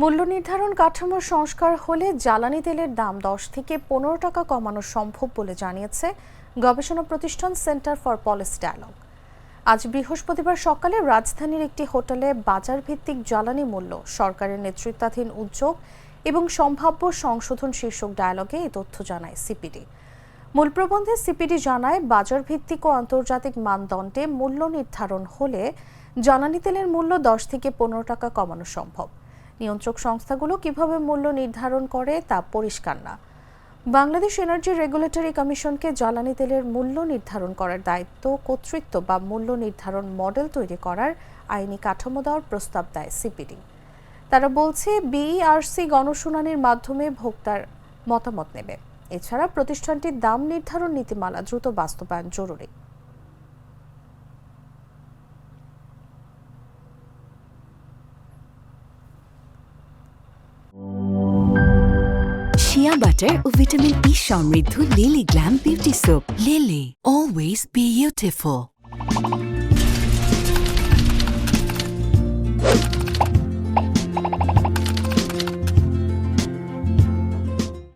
মূল্য নির্ধারণ কাঠামোর সংস্কার হলে জ্বালানি তেলের দাম 10 থেকে 15 টাকা কমানো সম্ভব বলে জানিয়েছে গবেষণা প্রতিষ্ঠান সেন্টার ফর পলিসি ডায়ালগ। আজ বৃহস্পতিবার সকালে রাজধানীর একটি হোটেলে বাজার ভিত্তিক জ্বালানি মূল্য সরকারের নেতৃত্বাধীন উদ্যোগ এবং সম্ভাব্য সংশোধন শীর্ষক ডায়ালগে এই তথ্য জানায় সিপিডি। মূল প্রবন্ধে সিপিডি জানায়, বাজার ভিত্তিক ও আন্তর্জাতিক মানদণ্ডে মূল্য নির্ধারণ হলে জ্বালানি তেলের মূল্য 10 থেকে 15 টাকা কমানো সম্ভব। নিয়ন্ত্রক সংস্থাগুলো কিভাবে মূল্য নির্ধারণ করে তা পরিষ্কার না। বাংলাদেশ এনার্জি রেগুলেটরি কমিশনকে জ্বালানি তেলের মূল্য নির্ধারণ করার দায়িত্ব, কর্তৃত্ব বা মূল্য নির্ধারণ মডেল তৈরি করার আইনি কাঠামো দেওয়ার প্রস্তাব দেয় সিপিডি। তারা বলছে, বিইআরসি গণশুনানির মাধ্যমে ভোক্তার মতামত নেবে। এছাড়া প্রতিষ্ঠানটির দাম নির্ধারণ নীতিমালা দ্রুত বাস্তবায়ন জরুরি। শিয়া বাটার ও ভিটামিন ই সমৃদ্ধ lily glam beauty soap. Lily, always beautiful.